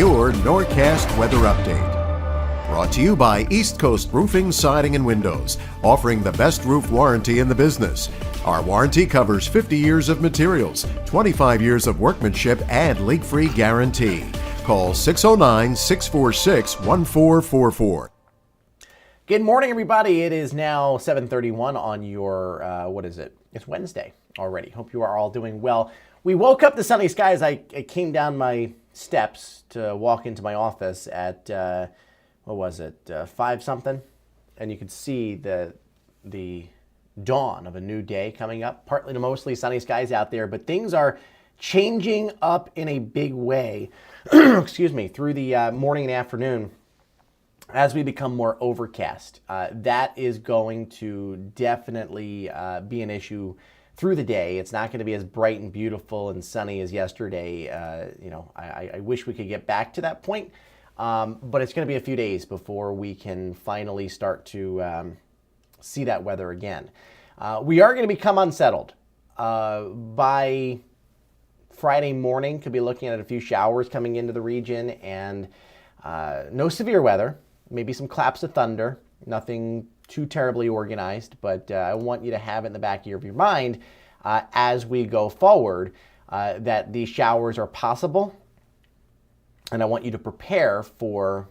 your Norcast weather update. Brought to you by East Coast Roofing, Siding, and Windows, offering the best roof warranty in the business. Our warranty covers 50 years of materials, 25 years of workmanship, and leak-free guarantee. Call 609-646-1444. Good morning, everybody. It is now 7:31 on your, what is it? It's Wednesday already. Hope you are all doing well. We woke up to sunny skies. I came down my steps to walk into my office at, what was it, 5 something? And you could see the dawn of a new day coming up. Partly to mostly sunny skies out there, but things are changing up in a big way, excuse me, through the morning and afternoon as we become more overcast. That is going to definitely be an issue through the day. It's not going to be as bright and beautiful and sunny as yesterday. I wish we could get back to that point, but it's going to be a few days before we can finally start to see that weather again. We are going to become unsettled. By Friday morning, could be looking at a few showers coming into the region, and no severe weather, maybe some claps of thunder, nothing too terribly organized, but I want you to have it in the back of your mind as we go forward that these showers are possible, and I want you to prepare for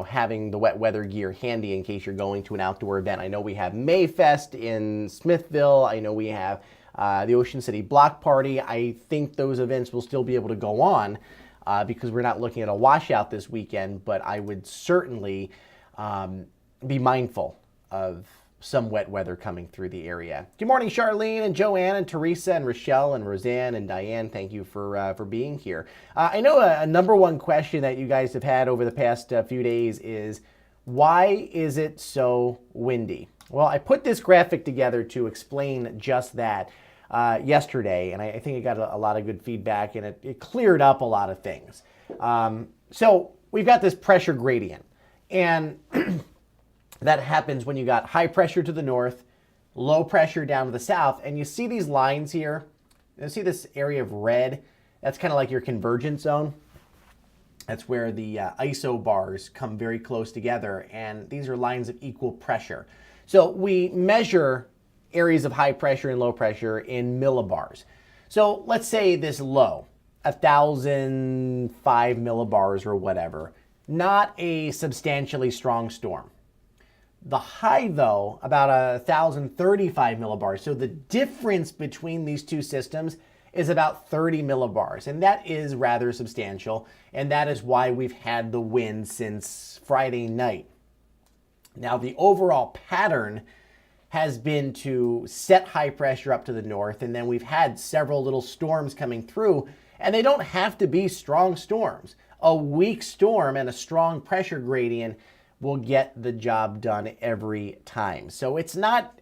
having the wet weather gear handy in case you're going to an outdoor event. I know we have Mayfest in Smithville. I know we have the Ocean City Block Party. I think those events will still be able to go on because we're not looking at a washout this weekend, but I would certainly be mindful of some wet weather coming through the area. Good morning, Charlene and Joanne and Teresa and Rochelle and Roseanne and Diane. Thank you for being here. I know a number one question that you guys have had over the past few days is, why is it so windy? Well, I put this graphic together to explain just that yesterday, and I think it got a lot of good feedback, and it cleared up a lot of things. So we've got this pressure gradient, and that happens when you got high pressure to the north, low pressure down to the south, and you see these lines here. You see this area of red? That's kind of like your convergence zone. That's where the ISO bars come very close together, and these are lines of equal pressure. So we measure areas of high pressure and low pressure in millibars. So let's say this low, 1,005 millibars or whatever, not a substantially strong storm. The high, though, about 1,035 millibars. So the difference between these two systems is about 30 millibars, and that is rather substantial, and that is why we've had the wind since Friday night. Now, the overall pattern has been to set high pressure up to the north, and then we've had several little storms coming through, and they don't have to be strong storms. A weak storm and a strong pressure gradient will get the job done every time. So it's not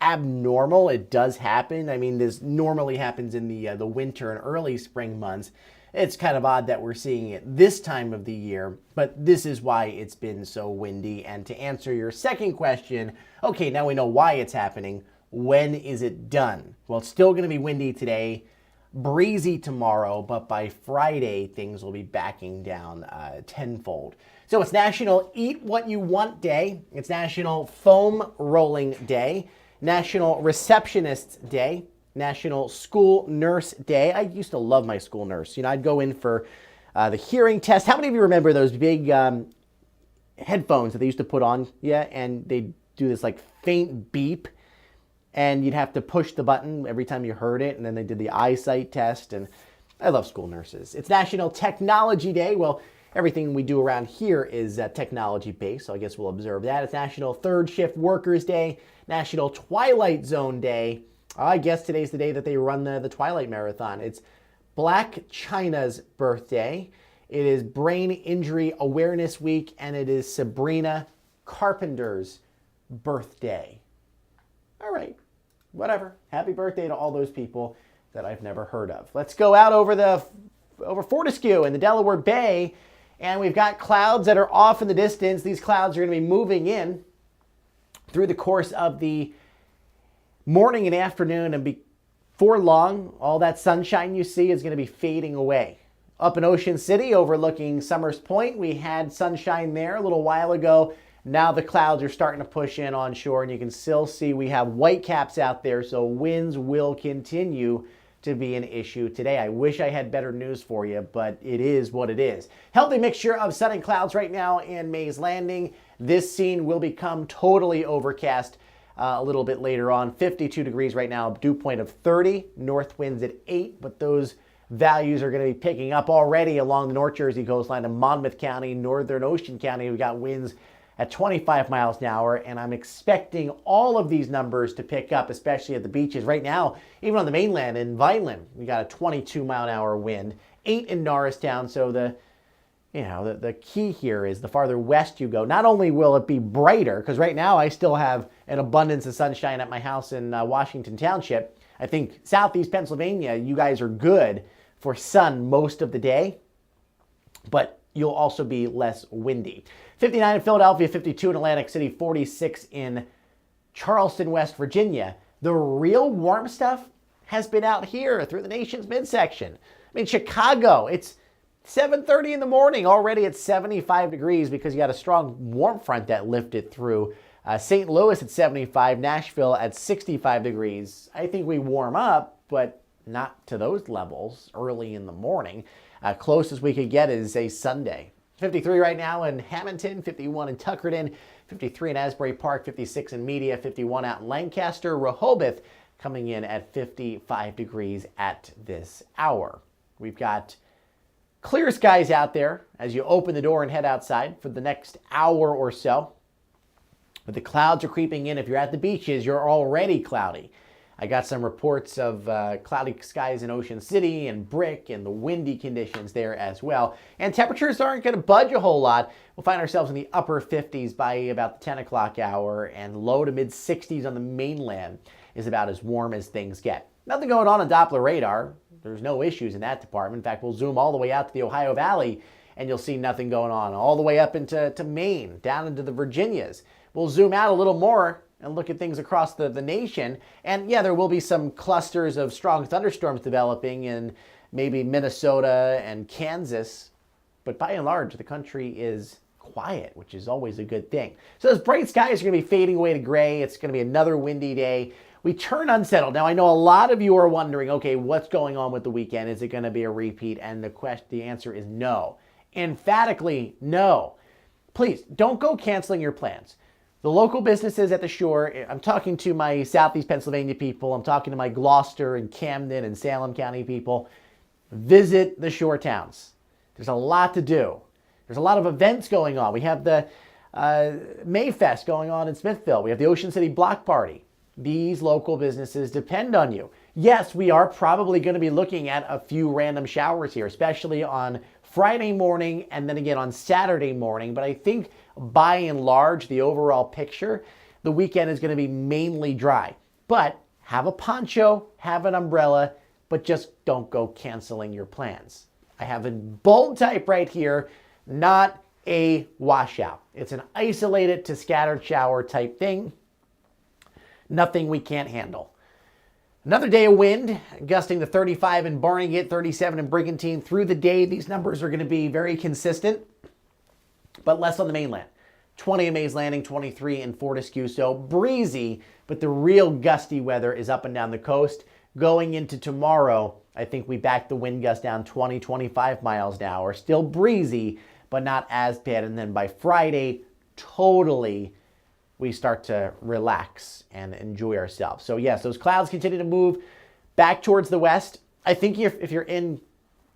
abnormal. It does happen. I mean, this normally happens in the winter and early spring months. It's kind of odd that we're seeing it this time of the year, but this is why it's been so windy. And to answer your second question, okay, now we know why it's happening. When is it done? Well, it's still going to be windy today, breezy tomorrow, but by Friday, things will be backing down tenfold. So it's National Eat What You Want Day. It's National Foam Rolling Day, National Receptionist Day, National School Nurse Day. I used to love my school nurse. I'd go in for the hearing test. How many of you remember those big headphones that they used to put on? Yeah, and they'd do this like faint beep, and you'd have to push the button every time you heard it, and then they did the eyesight test, and I love school nurses. It's National Technology Day. Well, everything we do around here is technology-based, so I guess we'll observe that. It's National Third Shift Workers Day, National Twilight Zone Day. I guess today's the day that they run the Twilight Marathon. It's Black China's birthday. It is Brain Injury Awareness Week, and it is Sabrina Carpenter's birthday. All right, whatever. Happy birthday to all those people that I've never heard of. Let's go out over Fortescue in the Delaware Bay, and we've got clouds that are off in the distance. These clouds are going to be moving in through the course of the morning and afternoon, and before long, all that sunshine you see is going to be fading away. Up in Ocean City overlooking Summers Point, we had sunshine there a little while ago. Now the clouds are starting to push in on shore, and you can still see we have white caps out there, so winds will continue to be an issue today. I wish I had better news for you, but it is what it is. Healthy mixture of sun and clouds right now in Mays Landing. This scene will become totally overcast a little bit later on. 52 degrees right now, dew point of 30, north winds at 8, but those values are going to be picking up already along the North Jersey coastline of Monmouth County, Northern Ocean County. We've got winds at 25 miles an hour, and I'm expecting all of these numbers to pick up, especially at the beaches. Right now, even on the mainland in Vineland, we got a 22 mile an hour wind, 8 in Norristown. So the key here is the farther west you go, not only will it be brighter, because right now I still have an abundance of sunshine at my house in Washington Township. I think southeast Pennsylvania, you guys are good for sun most of the day, but you'll also be less windy. 59 in Philadelphia, 52 in Atlantic City, 46 in Charleston, West Virginia. The real warm stuff has been out here through the nation's midsection. I mean, Chicago, it's 7:30 in the morning, already at 75 degrees because you got a strong warm front that lifted through. St. Louis at 75, Nashville at 65 degrees. I think we warm up, but not to those levels early in the morning. Closest we could get is a Sunday. 53 right now in Hamilton, 51 in Tuckerton, 53 in Asbury Park, 56 in Media, 51 out in Lancaster. Rehoboth coming in at 55 degrees at this hour. We've got clear skies out there as you open the door and head outside for the next hour or so. But the clouds are creeping in. If you're at the beaches, you're already cloudy. I got some reports of cloudy skies in Ocean City and Brick and the windy conditions there as well. And temperatures aren't going to budge a whole lot. We'll find ourselves in the upper 50s by about the 10 o'clock hour, and low to mid 60s on the mainland is about as warm as things get. Nothing going on Doppler radar. There's no issues in that department. In fact, we'll zoom all the way out to the Ohio Valley, and you'll see nothing going on. All the way up into Maine, down into the Virginias. We'll zoom out a little more and look at things across the nation. And yeah, there will be some clusters of strong thunderstorms developing in maybe Minnesota and Kansas. But by and large, the country is quiet, which is always a good thing. So those bright skies are going to be fading away to gray. It's going to be another windy day. We turn unsettled. Now, I know a lot of you are wondering, okay, what's going on with the weekend? Is it going to be a repeat? And the answer is no. Emphatically no. Please, don't go canceling your plans. The local businesses at the shore, I'm talking to my Southeast Pennsylvania people, I'm talking to my Gloucester and Camden and Salem County people. Visit the shore towns. There's a lot to do. There's a lot of events going on. We have the Mayfest going on in Smithville. We have the Ocean City Block Party. These local businesses depend on you. Yes, we are probably going to be looking at a few random showers here, especially on Friday morning and then again on Saturday morning. But I think by and large, the overall picture, the weekend is going to be mainly dry. But have a poncho, have an umbrella, but just don't go canceling your plans. I have a bold type right here, not a washout. It's an isolated to scattered shower type thing. Nothing we can't handle. Another day of wind, gusting to 35 in Barnegat, 37 in Brigantine. Through the day, these numbers are going to be very consistent, but less on the mainland. 20 in Mays Landing, 23 in Fortescue. So breezy, but the real gusty weather is up and down the coast. Going into tomorrow, I think we back the wind gust down 20, 25 miles an hour. Still breezy, but not as bad. And then by Friday, totally we start to relax and enjoy ourselves. So yes, those clouds continue to move back towards the west. I think if you're in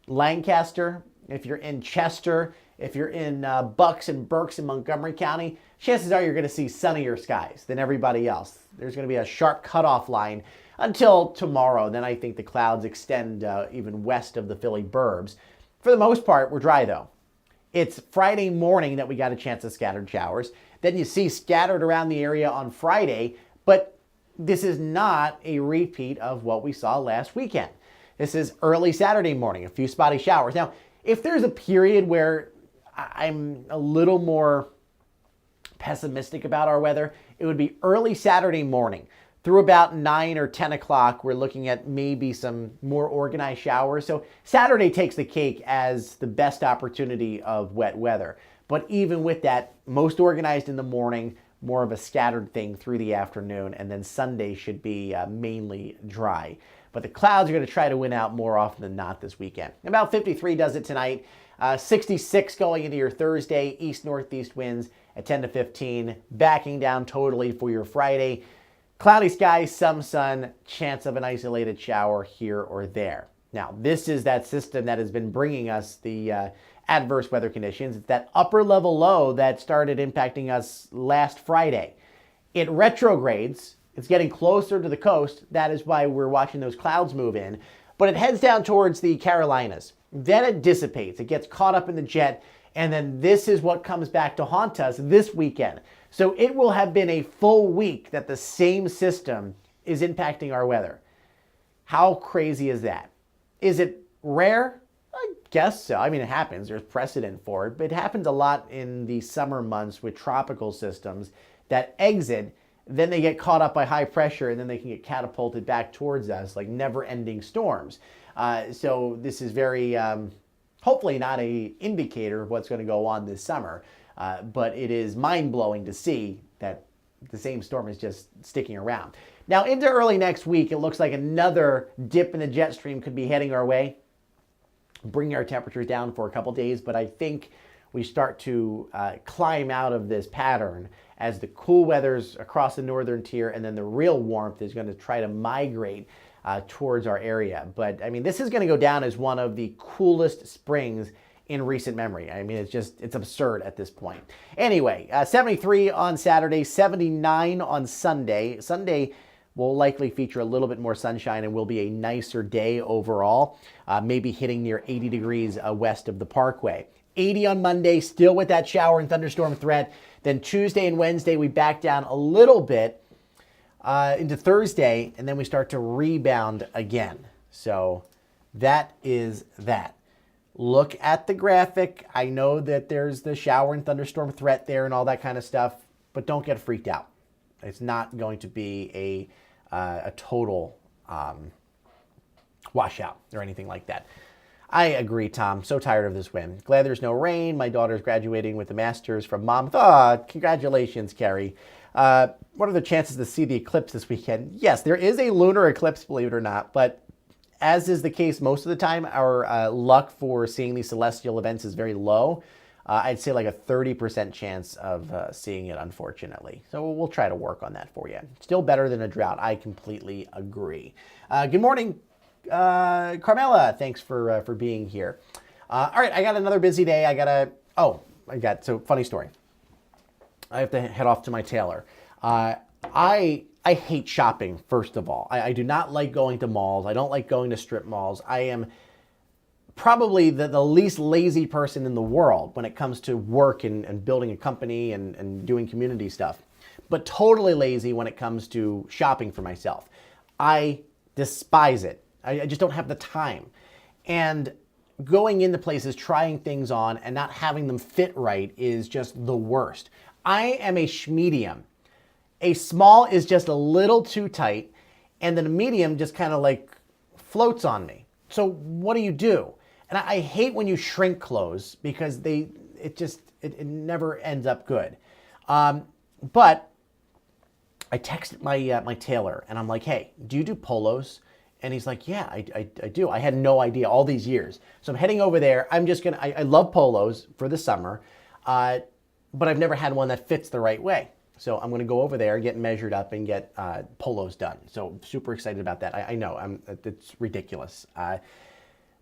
Lancaster, if you're in Chester, if you're in Bucks and Berks in Montgomery County, chances are you're going to see sunnier skies than everybody else. There's going to be a sharp cutoff line until tomorrow. Then I think the clouds extend even west of the Philly burbs. For the most part, we're dry though. It's Friday morning that we got a chance of scattered showers. Then you see scattered around the area on Friday, but this is not a repeat of what we saw last weekend. This is early Saturday morning, a few spotty showers. Now, if there's a period where I'm a little more pessimistic about our weather, it would be early Saturday morning. Through about 9 or 10 o'clock, we're looking at maybe some more organized showers. So Saturday takes the cake as the best opportunity of wet weather. But even with that, most organized in the morning, more of a scattered thing through the afternoon, and then Sunday should be mainly dry. But the clouds are going to try to win out more often than not this weekend. About 53 does it tonight. 66 going into your Thursday. East-northeast winds at 10 to 15. Backing down totally for your Friday. Cloudy skies, some sun, chance of an isolated shower here or there. Now, this is that system that has been bringing us the adverse weather conditions. It's that upper level low that started impacting us last Friday. It retrogrades. It's getting closer to the coast. That is why we're watching those clouds move in. But it heads down towards the Carolinas. Then it dissipates. It gets caught up in the jet. And then this is what comes back to haunt us this weekend. So it will have been a full week that the same system is impacting our weather. How crazy is that? Is it rare? I guess so. I mean, it happens. There's precedent for it. But it happens a lot in the summer months with tropical systems that exit. Then they get caught up by high pressure, and then they can get catapulted back towards us like never-ending storms. So this is very, hopefully not an indicator of what's going to go on this summer. But it is mind-blowing to see that the same storm is just sticking around. Now, into early next week, it looks like another dip in the jet stream could be heading our way, bringing our temperatures down for a couple days. But I think we start to climb out of this pattern as the cool weather's across the northern tier, and then the real warmth is going to try to migrate towards our area. But, I mean, this is going to go down as one of the coolest springs in recent memory. I mean, it's absurd at this point. Anyway, 73 on Saturday, 79 on Sunday. Sunday will likely feature a little bit more sunshine and will be a nicer day overall, maybe hitting near 80 degrees west of the Parkway. 80 on Monday, still with that shower and thunderstorm threat. Then Tuesday and Wednesday, we back down a little bit into Thursday, and then we start to rebound again. So that is that. Look at the graphic. I know that there's the shower and thunderstorm threat there and all that kind of stuff, but don't get freaked out. It's not going to be a total washout or anything like that. I agree, Tom. So tired of this wind. Glad there's no rain. My daughter's graduating with a master's from Monmouth. Oh, congratulations, Carrie. What are the chances to see the eclipse this weekend? Yes, there is a lunar eclipse, believe it or not, but as is the case most of the time, our luck for seeing these celestial events is very low. I'd say like a 30% chance of seeing it, unfortunately. So we'll try to work on that for you. Still better than a drought. I completely agree. Good morning, Carmela. Thanks for being here. All right, I got another busy day. So funny story. I have to head off to my tailor. I hate shopping, first of all. I do not like going to malls. I don't like going to strip malls. I am probably the least lazy person in the world when it comes to work and building a company and doing community stuff, but totally lazy when it comes to shopping for myself. I despise it. I just don't have the time. And going into places, trying things on, and not having them fit right is just the worst. I am a schmedium. A small is just a little too tight, and then a medium just kind of like floats on me. So what do? And I hate when you shrink clothes because it never ends up good. But I texted my tailor and I'm like, hey, do you do polos? And he's like, yeah, I do. I had no idea all these years. So I'm heading over there. I love polos for the summer, but I've never had one that fits the right way. So I'm going to go over there, get measured up, and get polos done. So super excited about that. I know it's ridiculous.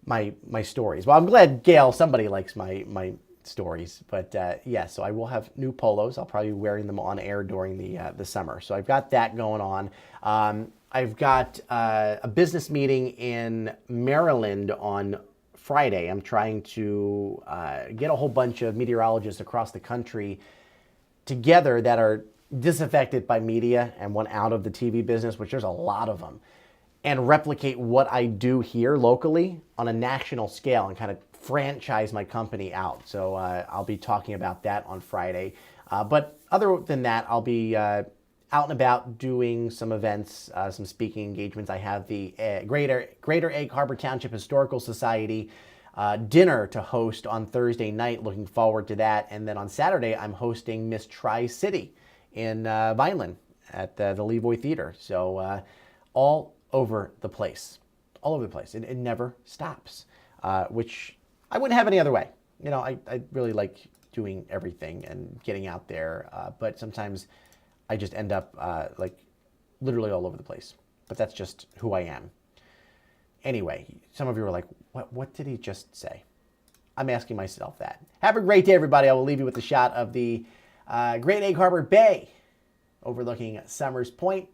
My stories. Well, I'm glad, Gail, somebody likes my stories. But yeah, so I will have new polos. I'll probably be wearing them on air during the summer. So I've got that going on. I've got a business meeting in Maryland on Friday. I'm trying to get a whole bunch of meteorologists across the country together that are disaffected by media and want out of the TV business, which there's a lot of them, and replicate what I do here locally on a national scale and kind of franchise my company out. So I'll be talking about that on Friday. But other than that, I'll be out out and about doing some events, some speaking engagements. I have the Greater Egg Harbor Township Historical Society dinner to host on Thursday night. Looking forward to that. And then on Saturday, I'm hosting Miss Tri-City in Vineland at the Levoy Theater. So all over the place. All over the place. It never stops, which I wouldn't have any other way. You know, I really like doing everything and getting out there, but sometimes I just end up like literally all over the place. But that's just who I am. Anyway, some of you are like, what did he just say? I'm asking myself that. Have a great day, everybody. I will leave you with a shot of the Great Egg Harbor Bay overlooking Summers Point.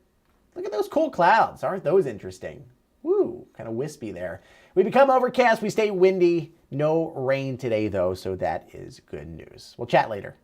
Look at those cool clouds. Aren't those interesting? Woo, kind of wispy there. We become overcast. We stay windy. No rain today, though, so that is good news. We'll chat later.